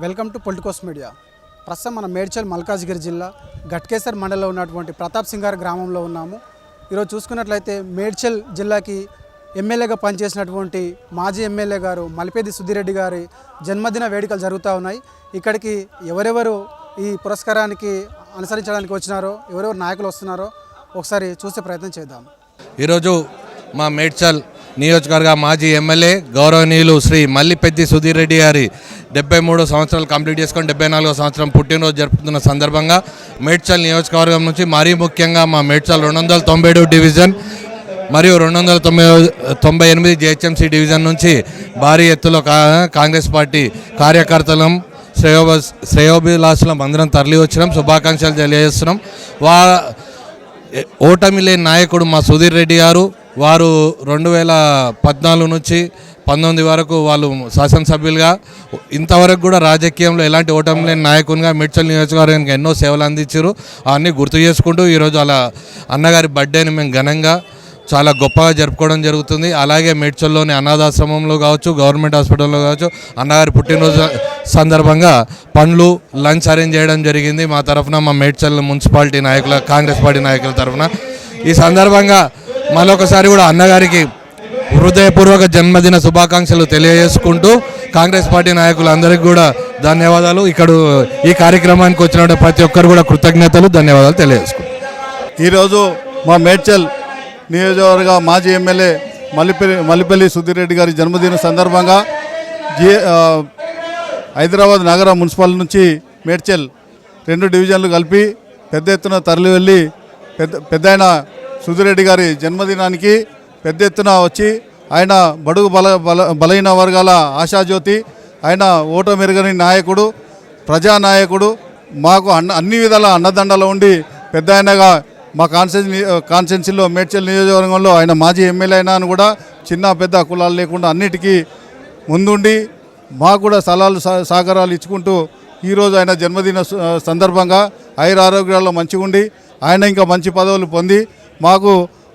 Welcome to Politicos media. ప్రస్తుతం మన మేడ్చల్ మల్కాజ్గిరి జిల్లా గట్కేసర్ మండలంలో ఉన్నటువంటి ప్రతాప్ సింగార్ గ్రామంలో ఉన్నాము. ఈరోజు చూసుకున్నట్లయితే మేడ్చల్ జిల్లాకి ఎమ్మెల్యేగా పనిచేసినటువంటి మాజీ ఎమ్మెల్యే గారు మలిపేది సుధీరెడ్డి గారి జన్మదిన వేడుకలు జరుగుతూ ఉన్నాయి. ఇక్కడికి ఎవరెవరు ఈ పురస్కారానికి అనుసరించడానికి వచ్చినారో, ఎవరెవరు నాయకులు వస్తున్నారో ఒకసారి చూసే ప్రయత్నం చేద్దాం. ఈరోజు మా మేడ్చల్ నియోజకవర్గ మాజీ ఎమ్మెల్యే గౌరవనీయులు శ్రీ మల్లిపెద్ది సుధీర్ రెడ్డి గారి 73 సంవత్సరాలు కంప్లీట్ చేసుకొని 74వ సంవత్సరం పుట్టినరోజు జరుపుతున్న సందర్భంగా మేడ్చల్ నియోజకవర్గం నుంచి మరీ ముఖ్యంగా మా మేడ్చల్ 297 డివిజన్ మరియు 298 జిహెచ్ఎంసీ డివిజన్ నుంచి భారీ ఎత్తులో కాంగ్రెస్ పార్టీ కార్యకర్తలం శ్రేయోభిలాషులం అందరం తరలి వచ్చినాం. శుభాకాంక్షలు తెలియజేస్తున్నాం. ఓటమి లేని నాయకుడు మా సుధీర్ రెడ్డి గారు. వారు 2014 నుంచి 19 వరకు వాళ్ళు శాసనసభ్యులుగా ఇంతవరకు కూడా రాజకీయంలో ఎలాంటి ఓటమి లేని నాయకునిగా మేడ్చల్ నియోజకవర్గానికి ఎన్నో సేవలు అందించారు. అవన్నీ గుర్తు చేసుకుంటూ ఈరోజు అలా అన్నగారి బర్త్డేని మేము ఘనంగా చాలా గొప్పగా జరుపుకోవడం జరుగుతుంది. అలాగే మేడ్చల్లోని అనాథాశ్రమంలో కావచ్చు, గవర్నమెంట్ హాస్పిటల్లో కావచ్చు అన్నగారి పుట్టినరోజు సందర్భంగా పండ్లు లంచ్ అరేంజ్ చేయడం జరిగింది మా తరఫున, మా మేడ్చల్ మున్సిపాలిటీ నాయకుల కాంగ్రెస్ పార్టీ నాయకుల తరఫున. ఈ సందర్భంగా మరొకసారి కూడా అన్నగారికి హృదయపూర్వక జన్మదిన శుభాకాంక్షలు తెలియజేసుకుంటూ కాంగ్రెస్ పార్టీ నాయకులందరికీ కూడా ధన్యవాదాలు. ఇక్కడ ఈ కార్యక్రమానికి వచ్చిన ప్రతి ఒక్కరు కూడా కృతజ్ఞతలు, ధన్యవాదాలు తెలియజేసుకుంటాం. ఈరోజు మా మేడ్చల్ నియోజకవర్గ మాజీ ఎమ్మెల్యే మల్లిపల్లి సుధీర్ రెడ్డి గారి జన్మదిన సందర్భంగా హైదరాబాద్ నగర మున్సిపల్ నుంచి మేడ్చల్ 2 డివిజన్లు కలిపి పెద్ద ఎత్తున తరలి వెళ్ళి పెద్దాయన సుధీర్ రెడ్డి గారి జన్మదినానికి పెద్ద ఎత్తున వచ్చి ఆయన బడుగు బలహీన వర్గాల ఆశాజ్యోతి, ఆయన ఓటమెరుగని నాయకుడు, ప్రజానాయకుడు, మాకు అన్ని విధాల అన్నదండలో ఉండి పెద్ద ఆయనగా మా కాన్స్టిట్యున్సీలో మేడ్చల్ నియోజకవర్గంలో ఆయన మాజీ ఎమ్మెల్యే అయినా కూడా చిన్న పెద్ద కులాలు లేకుండా అన్నిటికీ ముందుండి మాకు కూడా సలహాలు సహకారాలు ఇచ్చుకుంటూ ఈరోజు ఆయన జన్మదిన సందర్భంగా ఆరోగ్యాల్లో మంచిగా ఉండి ఆయన ఇంకా మంచి పదవులు పొంది మాకు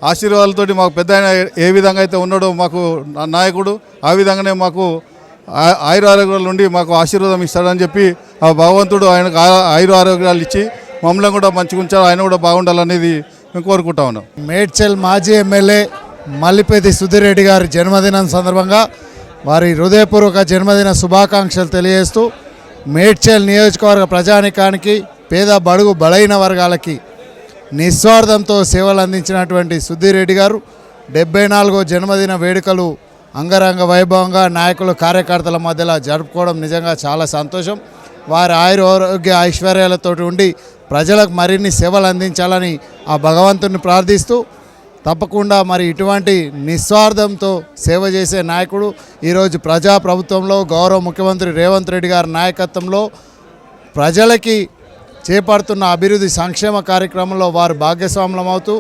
ఆశీర్వాదాలతోటి మాకు పెద్ద ఆయన ఏ విధంగా అయితే ఉన్నాడో మాకు నాయకుడు ఆ విధంగానే మాకు ఆరోగ్యాల నుండి మాకు ఆశీర్వాదం ఇస్తాడని చెప్పి ఆ భగవంతుడు ఆయనకు ఆరోగ్యాలు ఇచ్చి మమ్మల్ని కూడా మంచిగా ఉంచారు, ఆయన కూడా బాగుండాలనేది మేము కోరుకుంటా ఉన్నాం. మేడ్చల్ మాజీ ఎమ్మెల్యే మల్లిపేది సుధీర్ రెడ్డి గారి జన్మదినం సందర్భంగా వారి హృదయపూర్వక జన్మదిన శుభాకాంక్షలు తెలియజేస్తూ మేడ్చల్ నియోజకవర్గ ప్రజానికానికి, పేద బడుగు బలైన వర్గాలకి నిస్వార్థంతో సేవలు అందించినటువంటి సుధీర్ రెడ్డి గారు 74వ జన్మదిన వేడుకలు అంగరంగ వైభవంగా నాయకులు కార్యకర్తల మధ్యలో జరుపుకోవడం నిజంగా చాలా సంతోషం. వారి ఆరోగ్య ఐశ్వర్యాలతో ఉండి ప్రజలకు మరిన్ని సేవలు అందించాలని ఆ భగవంతుని ప్రార్థిస్తూ తప్పకుండా మరి ఇటువంటి నిస్వార్థంతో సేవ చేసే నాయకుడు ఈరోజు ప్రజాప్రభుత్వంలో గౌరవ ముఖ్యమంత్రి రేవంత్ రెడ్డి గారి నాయకత్వంలో ప్రజలకి చేపడుతున్న అభివృద్ధి సంక్షేమ కార్యక్రమంలో వారు భాగస్వాములమవుతూ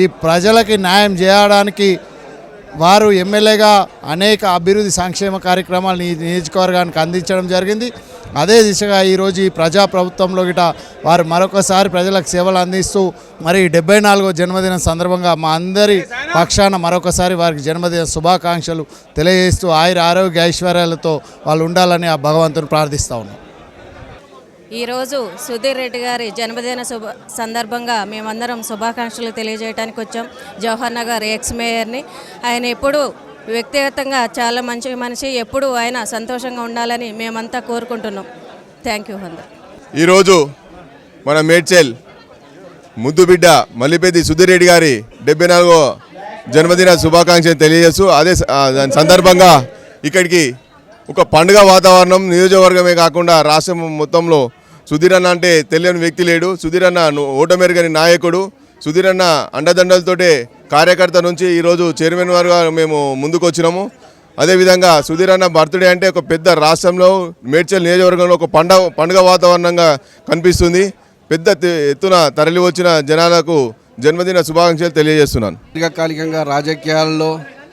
ఈ ప్రజలకి న్యాయం చేయడానికి వారు ఎమ్మెల్యేగా అనేక అభివృద్ధి సంక్షేమ కార్యక్రమాలు నియోజకవర్గానికి అందించడం జరిగింది. అదే దిశగా ఈరోజు ఈ ప్రజాప్రభుత్వంలో గిట వారు మరొకసారి ప్రజలకు సేవలు అందిస్తూ మరి 74వ జన్మదినం సందర్భంగా మా అందరి పక్షాన మరొకసారి వారికి జన్మదిన శుభాకాంక్షలు తెలియజేస్తూ ఆరోగ్య ఐశ్వర్యాలతో వాళ్ళు ఉండాలని ఆ భగవంతుని ప్రార్థిస్తూ ఉన్నాం. ఈరోజు సుధీర్ రెడ్డి గారి జన్మదిన సందర్భంగా మేమందరం శుభాకాంక్షలు తెలియజేయడానికి వచ్చాం. జవహర్ నగర్ ఎక్స్ మేయర్ని. ఆయన ఎప్పుడు వ్యక్తిగతంగా చాలా మంచి మనిషి, ఎప్పుడు ఆయన సంతోషంగా ఉండాలని మేమంతా కోరుకుంటున్నాం. థ్యాంక్ యూ అందరు. ఈరోజు మన మేడ్చల్ ముద్దుబిడ్డ మల్లిపేది సుధీర్ రెడ్డి గారి 74వ జన్మదిన శుభాకాంక్షలు తెలియజేస్తూ దాని సందర్భంగా ఇక్కడికి ఒక పండుగ వాతావరణం, నియోజకవర్గమే కాకుండా రాష్ట్రం మొత్తంలో సుధీర్ అన్న అంటే తెలియని వ్యక్తి లేడు. సుధీర్ అన్న ఓటమెరుగని నాయకుడు. సుధీర్ అన్న అండదండలతోటే కార్యకర్త నుంచి ఈరోజు చైర్మన్ వారుగా మేము ముందుకు వచ్చినాము. అదేవిధంగా సుధీర్ అన్న బర్త్డే అంటే ఒక పెద్ద రాష్ట్రంలో మేడ్చల్ నియోజకవర్గంలో ఒక పండుగ వాతావరణంగా కనిపిస్తుంది. పెద్ద ఎత్తున తరలి వచ్చిన జనాలకు జన్మదిన శుభాకాంక్షలు తెలియజేస్తున్నాను. దీర్ఘకాలికంగా రాజకీయాల్లో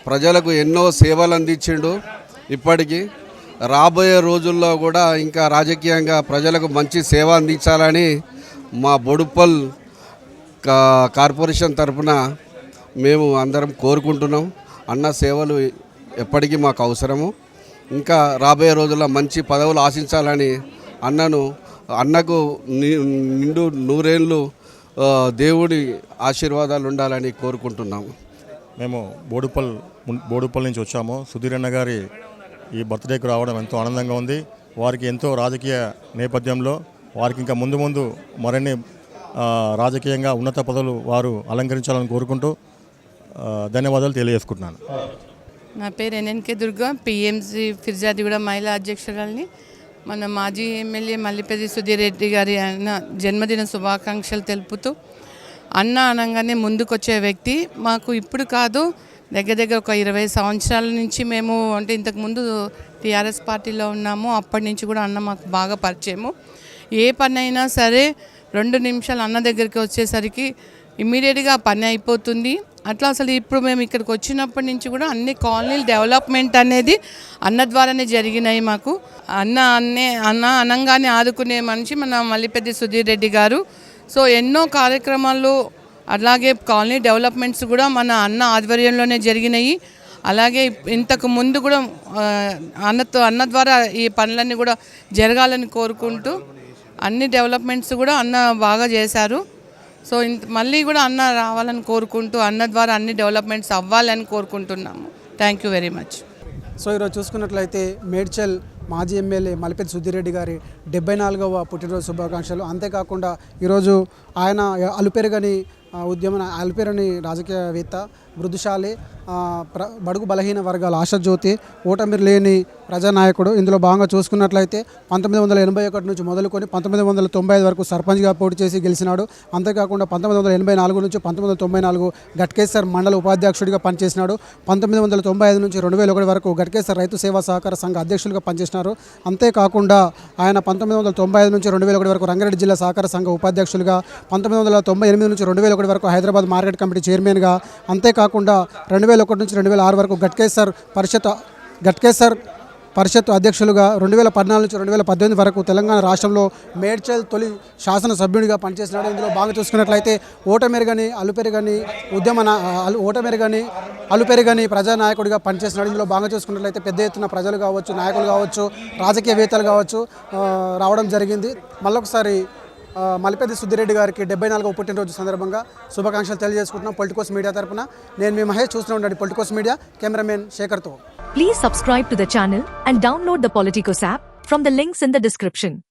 ప్రజలకు ఎన్నో సేవలు అందించిండు. ఇప్పటికీ రాబోయే రోజుల్లో కూడా ఇంకా రాజకీయంగా ప్రజలకు మంచి సేవ అందించాలని మా బొడుప్పల్ కార్పొరేషన్ తరఫున మేము అందరం కోరుకుంటున్నాం. అన్న సేవలు ఎప్పటికీ మాకు అవసరము. ఇంకా రాబోయే రోజుల్లో మంచి పదవులు ఆశించాలని అన్నకు నిండు నూరేళ్ళు దేవుడి ఆశీర్వాదాలు ఉండాలని కోరుకుంటున్నాము. మేము బోడుపల్ నుంచి వచ్చాము. సుధీర్ అన్న గారి ఈ బర్త్డేకి రావడం ఎంతో ఆనందంగా ఉంది. వారికి ఎంతో రాజకీయ నేపథ్యంలో వారికి ఇంకా ముందు ముందు మరిన్ని రాజకీయంగా ఉన్నత పదవులు వారు అలంకరించాలని కోరుకుంటూ ధన్యవాదాలు తెలియజేసుకుంటున్నాను. నా పేరు ఎన్ఎన్కే దుర్గా, పిఎంసి ఫిర్జాదిగూడ మహిళా అధ్యక్షురాలిని. మన మాజీ ఎమ్మెల్యే మల్లిపెద్ది సుధీర్ రెడ్డి గారి అన్న జన్మదిన శుభాకాంక్షలు తెలుపుతూ, అన్న అనగానే ముందుకొచ్చే వ్యక్తి. మాకు ఇప్పుడు కాదు, దగ్గర ఒక 20 సంవత్సరాల నుంచి మేము అంటే ఇంతకుముందు టీఆర్ఎస్ పార్టీలో ఉన్నాము. అప్పటి నుంచి కూడా అన్న మాకు బాగా పరిచయము. ఏ పని అయినా సరే 2 నిమిషాలు అన్న దగ్గరికి వచ్చేసరికి ఇమ్మీడియట్గా పని అయిపోతుంది. అట్లా అసలు ఇప్పుడు మేము ఇక్కడికి వచ్చినప్పటి నుంచి కూడా అన్ని కాలనీలు డెవలప్మెంట్ అనేది అన్న ద్వారానే జరిగినాయి మాకు. అన్న అనంగానే ఆదుకునే మనిషి మన మల్లిపెద్ది సుధీర్ రెడ్డి గారు. సో ఎన్నో కార్యక్రమాలు అలాగే కాలనీ డెవలప్మెంట్స్ కూడా మన అన్న ఆధ్వర్యంలోనే జరిగినాయి. అలాగే ఇంతకు ముందు కూడా అన్న ద్వారా ఈ పనులన్నీ కూడా జరగాలని కోరుకుంటూ అన్ని డెవలప్మెంట్స్ కూడా అన్న బాగా చేశారు. సో మళ్ళీ కూడా అన్న రావాలని కోరుకుంటూ అన్న ద్వారా అన్ని డెవలప్మెంట్స్ అవ్వాలని కోరుకుంటున్నాము. Thank you very much. So ఈరోజు చూసుకున్నట్లయితే మేడ్చల్ మాజీ ఎమ్మెల్యే మల్లిపెద్ది సుధీర్ రెడ్డి గారి 74వ పుట్టినరోజు శుభాకాంక్షలు. అంతేకాకుండా ఈరోజు ఆయన అలుపెరగని అలుపెరని రాజకీయవేత్త, మృదుశాలి, బడుగు బలహీన వర్గాల ఆశాజ్యోతి, ఓటమి లేని ప్రజానాయకుడు. ఇందులో భాగంగా చూసుకున్నట్లయితే 1981 నుంచి మొదలుకొని 1995 వరకు సర్పంచ్గా పోటీ చేసి గెలిచినాడు. అంతేకాకుండా 1984 నుంచి 1994 గట్కేసర్ మండల ఉపాధ్యక్షుడిగా పనిచేసినాడు. 1995 నుంచి 2001 వరకు గట్కేసర్ రైతు సేవా సహకార సంఘ అధ్యక్షులుగా పనిచేసినారు. అంతేకాకుండా ఆయన 1995 నుంచి 2001 వరకు రంగారెడ్డి జిల్లా సహకార సంఘ ఉపాధ్యక్షులుగా, 1998 నుంచి 2001 వరకు హైదరాబాద్ మార్కెట్ కమిటీ చైర్మన్గా, అంతేకాకుండా 2001 నుంచి 2006 వరకు గట్కేసర్ పరిషత్ అధ్యక్షులుగా, 2014 నుంచి 2018 వరకు తెలంగాణ రాష్ట్రంలో మేడ్చల్ తొలి శాసనసభ్యుడిగా పనిచేసినాడు. ఇందులో బాగా చూసుకున్నట్లయితే అలుపెరగని ప్రజానాయకుడిగా పనిచేసినాడు. ఇందులో బాగా చూసుకున్నట్లయితే పెద్ద ఎత్తున ప్రజలు కావచ్చు, నాయకులు కావచ్చు, రాజకీయవేత్తలు కావచ్చు రావడం జరిగింది. మళ్ళొకసారి మల్లిపెద్ది సుధీర్ రెడ్డి గారికి 74వ పుట్టినరోజు సందర్భంగా శుభాకాంక్షలు తెలియజేసుకుంటున్నాం. పొలిటికోస్ మీడియా తరపున నేను మీ మహేష్. చూస్తూ ఉండండి పొలిటికోస్ మీడియా. కెమెరామెన్ శేఖర్తో. Please subscribe to the channel and download the Politicos app from the links in the description.